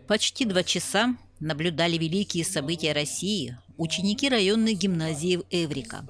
Почти 2 часа наблюдали великие события России ученики районной гимназии Эврика.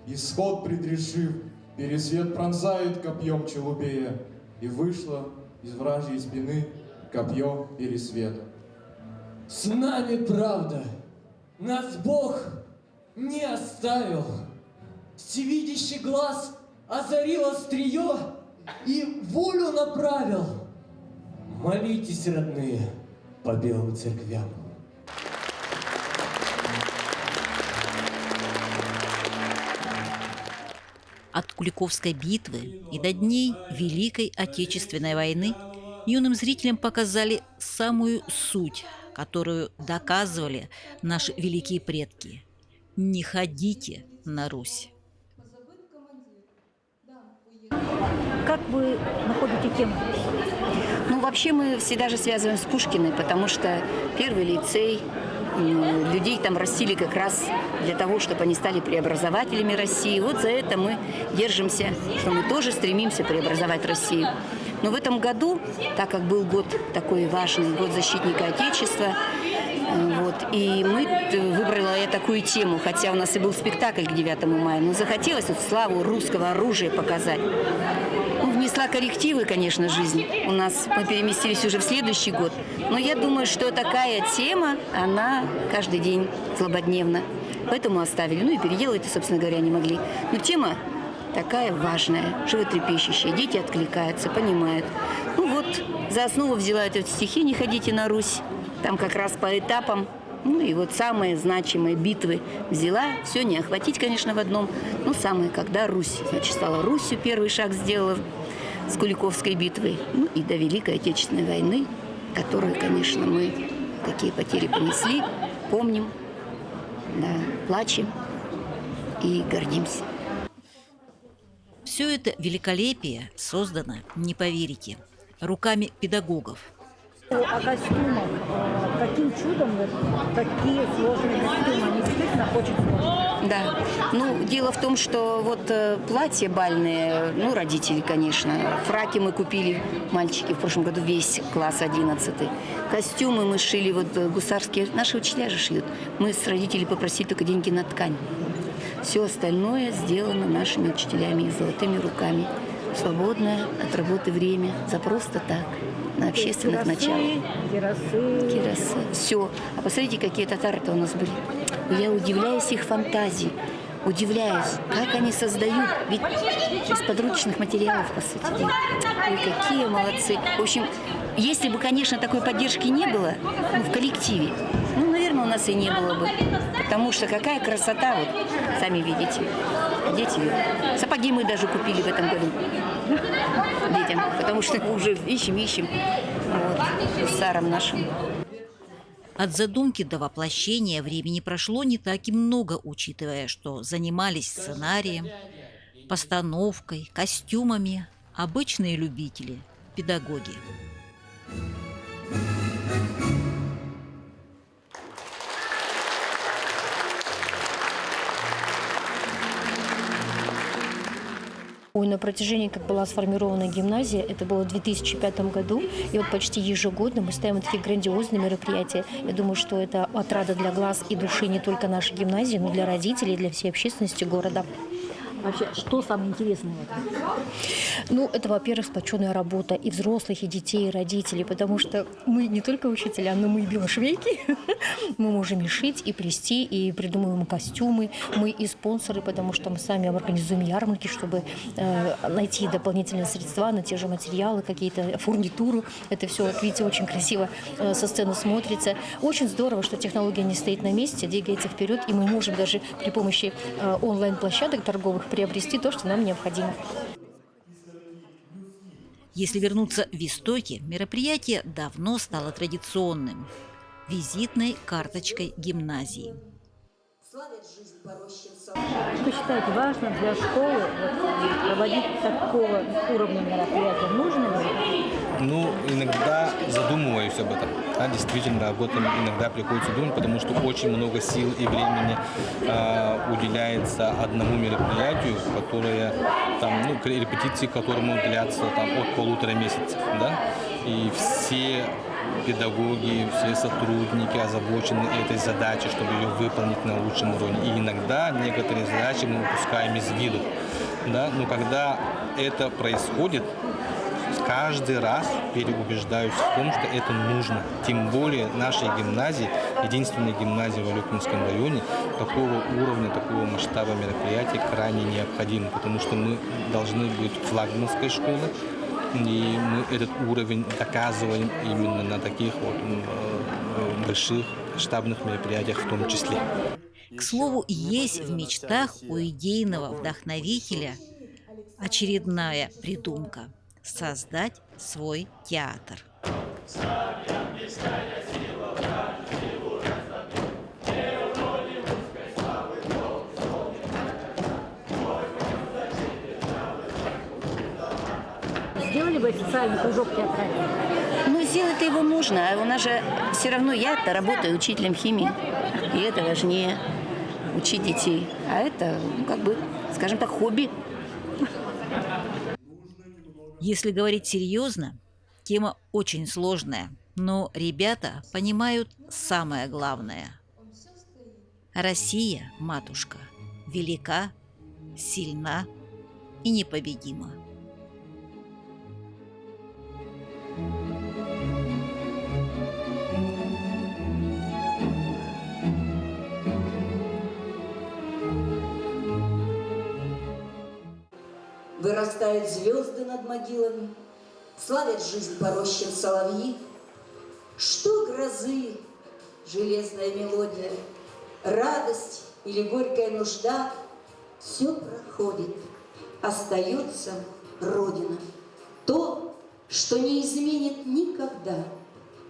Исход предрешив, Пересвет пронзает копьем Челубея, и вышло из вражьей спины копье Пересвета. С нами правда, нас Бог не оставил. Всевидящий глаз озарил острие и волю направил. Молитесь, родные, по белым церквям. От Куликовской битвы и до дней Великой Отечественной войны юным зрителям показали самую суть, которую доказывали наши великие предки. Не ходите на Русь. Как вы находите тему? Ну, вообще мы всегда же связываем с Пушкиной, потому что первый лицей, людей там растили как раз для того, чтобы они стали преобразователями России. Вот за это мы держимся, что мы тоже стремимся преобразовать Россию. Но в этом году, так как был год такой важный, год защитника Отечества, вот, и выбрала я такую тему, хотя у нас и был спектакль к 9 мая, но захотелось вот славу русского оружия показать. Внесла коррективы, конечно, жизнь. Мы переместились уже в следующий год. Но я думаю, что такая тема, она каждый день злободневна. Поэтому оставили. Ну и переделать, собственно говоря, не могли. Но тема такая важная, животрепещущая. Дети откликаются, понимают. Ну вот, за основу взяла эти стихи «Не ходите на Русь». Там как раз по этапам. Ну и вот самые значимые битвы взяла. Все не охватить, конечно, в одном. Но самое, когда Русь, значит, стала Русью, первый шаг сделала с Куликовской битвой. Ну и до Великой Отечественной войны, которую, конечно, мы такие потери понесли, помним, да, плачем и гордимся. Все это великолепие создано, не поверите, руками педагогов. О костюмах. Каким чудом такие сложные костюмы? Они действительно очень сложные. Да. Ну, дело в том, что вот платья бальные, ну, родители, конечно. Фраки мы купили, мальчики, в прошлом году весь класс 11. Костюмы мы шили, вот гусарские, наши учителя же шьют. Мы с родителей попросили только деньги на ткань. Все остальное сделано нашими учителями и золотыми руками. Свободное от работы время, за просто так. На общественных началах. Кирасы. Все. А посмотрите, какие татары-то у нас были. Я удивляюсь их фантазии. Удивляюсь, как они создают. Ведь из подручных материалов, по сути дела. Ой, какие молодцы. В общем, если бы, конечно, такой поддержки не было, в коллективе, ну, наверное, у нас и не было бы. Потому что какая красота, вот, сами видите. Дети, сапоги мы даже купили в этом году детям, потому что уже ищем, вот, с Саром нашим. От задумки до воплощения времени прошло не так и много, учитывая, что занимались сценарием, постановкой, костюмами обычные любители, педагоги. На протяжении, как была сформирована гимназия, это было в 2005 году, и вот почти ежегодно мы ставим такие грандиозные мероприятия. Я думаю, что это отрада для глаз и души не только нашей гимназии, но и для родителей, и для всей общественности города. Вообще, что самое интересное в этом? Ну, это, во-первых, сплоченная работа и взрослых, и детей, и родителей, потому что мы не только учителя, но мы и белошвейки. Мы можем и шить, и плести, и придумываем костюмы. Мы и спонсоры, потому что мы сами организуем ярмарки, чтобы найти дополнительные средства на те же материалы, какие-то фурнитуру. Это все, вот видите, очень красиво со сцены смотрится. Очень здорово, что технология не стоит на месте, двигается вперед, и мы можем даже при помощи онлайн-площадок торговых приобрести то, что нам необходимо. Если вернуться в истоки, мероприятие давно стало традиционным – визитной карточкой гимназии. Что считаете важно для школы проводить такого уровня мероприятия? Нужно ли? Ну, иногда задумываюсь об этом. Да, действительно, об этом иногда приходится думать, потому что очень много сил и времени уделяется одному мероприятию, которое, там, ну, репетиции которому длятся там, от 1,5 месяца. Да? И все педагоги, все сотрудники озабочены этой задачей, чтобы ее выполнить на лучшем уровне. И иногда некоторые задачи мы упускаем из виду. Да? Но когда это происходит, каждый раз переубеждаюсь в том, что это нужно. Тем более нашей гимназии, единственной гимназии в Алепинском районе, такого уровня, такого масштаба мероприятия крайне необходимо, потому что мы должны быть флагманской школой, и мы этот уровень доказываем именно на таких вот больших масштабных мероприятиях в том числе. К слову, есть в мечтах у идейного вдохновителя очередная придумка – создать свой театр. Сделали бы официальный кружок театральный? Ну, сделать его можно, а у нас же все равно я-то работаю учителем химии, и это важнее учить детей. А это, ну, как бы, скажем так, хобби. Если говорить серьезно, тема очень сложная, но ребята понимают самое главное. Россия, матушка, велика, сильна и непобедима. Вырастают звезды над могилами, славят жизнь по рощам соловьи. Что грозы, железная мелодия, радость или горькая нужда, все проходит, остается Родина. То, что не изменит никогда.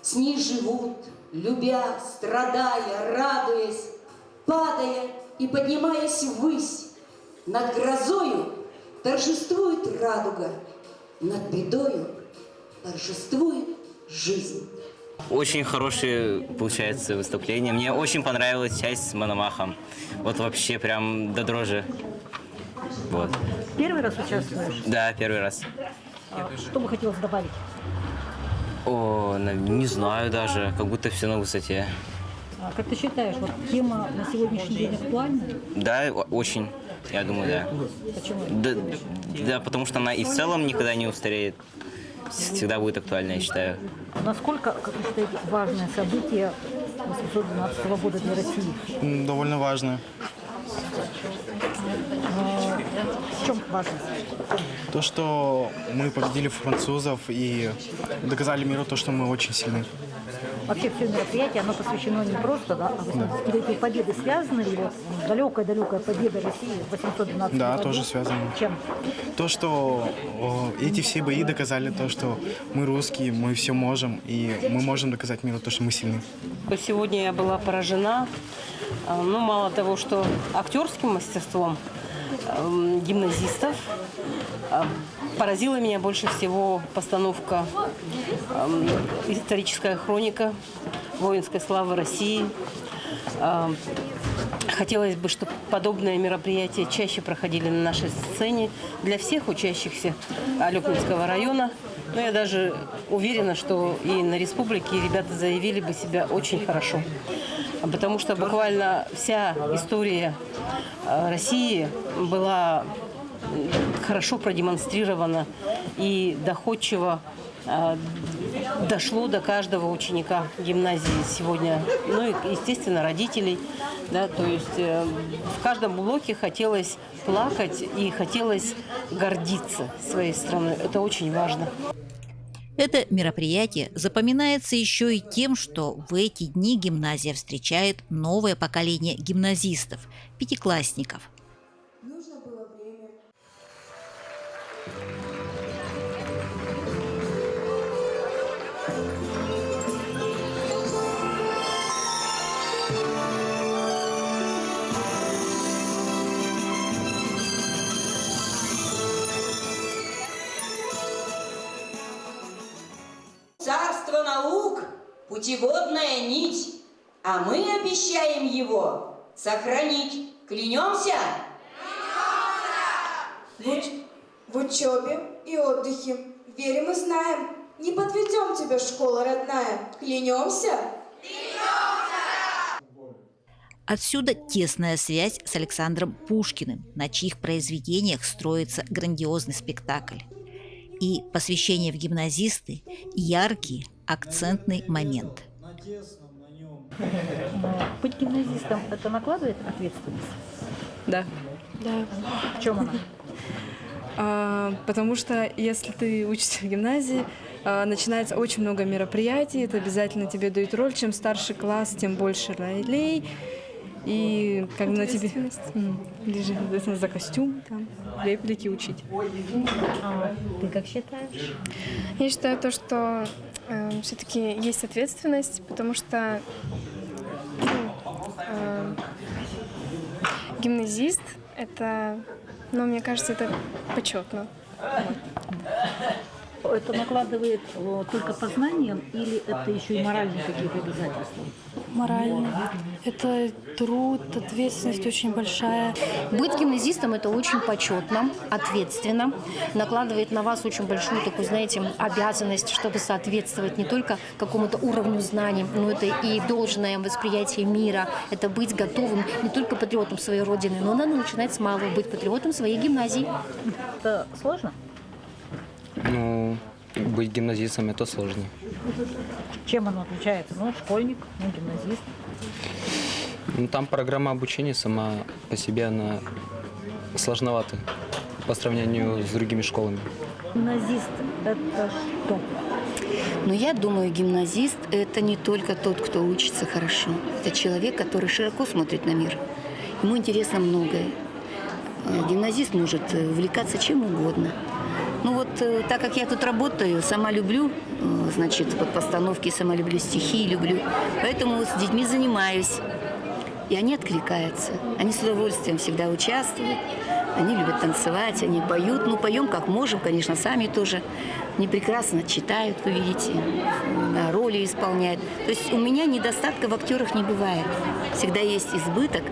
С ней живут, любя, страдая, радуясь, падая и поднимаясь ввысь. Над грозою торжествует радуга, над бедою торжествует жизнь. Очень хорошее получается выступление. Мне очень понравилась часть с Мономахом. Вот вообще прям до дрожи. Вот. Первый раз участвуешь? Да, первый раз. Что бы хотелось добавить? О, не знаю даже, как будто все на высоте. Как ты считаешь, вот тема на сегодняшний день актуальна? Да, очень. Я думаю, да. Почему? Да, потому что она и в целом никогда не устареет. Всегда будет актуальна, я считаю. Насколько, как вы считаете, важное событие 812 года для России? Довольно важно. В чем важность? То, что мы победили французов и доказали миру то, что мы очень сильны. Вообще все мероприятие, оно посвящено не просто, да, а 80-летию Победы. Связаны ли вот далекая-далекая победа России в 812 Да, году? тоже связано. Чем? То, что эти все бои доказали то, что мы русские, мы все можем, и мы можем доказать миру то, что мы сильны. Сегодня я была поражена, ну, мало того, что актерским мастерством гимназистов, поразила меня больше всего постановка «Историческая хроника воинской славы России». Хотелось бы, чтобы подобные мероприятия чаще проходили на нашей сцене для всех учащихся Алепинского района. Но я даже уверена, что и на республике ребята заявили бы себя очень хорошо. Потому что буквально вся история России была хорошо продемонстрирована и доходчиво дошло до каждого ученика гимназии сегодня, ну и, естественно, родителей. Да, то есть в каждом блоке хотелось плакать и хотелось гордиться своей страной. Это очень важно. Это мероприятие запоминается еще и тем, что в эти дни гимназия встречает новое поколение гимназистов, пятиклассников. Царство наук – путеводная нить, а мы обещаем его сохранить. Клянемся? В учебе и отдыхе верим и знаем. Не подведем тебя, школа родная. Клянемся? Отсюда тесная связь с Александром Пушкиным, на чьих произведениях строится грандиозный спектакль. И посвящение в гимназисты – яркий, акцентный момент. Быть гимназистом – это накладывает ответственность? Да. Да. В чем она? Потому что если ты учишься в гимназии, начинается очень много мероприятий, это обязательно тебе дают роль. Чем старше класс, тем больше ролей. И как на тебе лежит ответственность за костюм, там, реплики учить. А ты как считаешь? Я считаю то, что все-таки есть ответственность, потому что гимназист — это, мне кажется, это почетно. Это накладывает только по знаниям или это еще и моральные какие-то обязательства? Морально. Это труд, ответственность очень большая. Быть гимназистом – это очень почетно, ответственно. Накладывает на вас очень большую такую, знаете, обязанность, чтобы соответствовать не только какому-то уровню знаний, но это и должное восприятие мира. Это быть готовым не только патриотом своей родины, но надо начинать с малого, быть патриотом своей гимназии. Это сложно? Ну, быть гимназистом это сложно. Чем оно отличается? Школьник, гимназист. Ну, там программа обучения сама по себе, она сложновата по сравнению с другими школами. Гимназист – это что? Но я думаю, гимназист – это не только тот, кто учится хорошо. Это человек, который широко смотрит на мир. Ему интересно многое. Гимназист может увлекаться чем угодно. Так как я тут работаю, сама люблю, постановки, сама люблю стихи, люблю. Поэтому с детьми занимаюсь. И они откликаются. Они с удовольствием всегда участвуют. Они любят танцевать, они поют. Поем как можем, конечно, сами тоже. Они прекрасно читают, вы видите, роли исполняют. То есть у меня недостатка в актерах не бывает. Всегда есть избыток,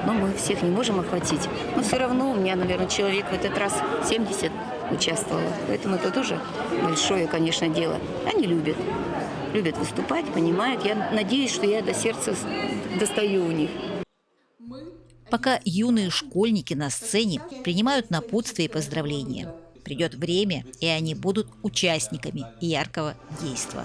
но мы всех не можем охватить. Но все равно у меня, наверное, человек в этот раз 70 участвовала. Поэтому это тоже большое, конечно, дело. Они любят выступать, понимают. Я надеюсь, что я до сердца достаю у них. Пока юные школьники на сцене принимают напутствие и поздравления, придет время, и они будут участниками яркого действа.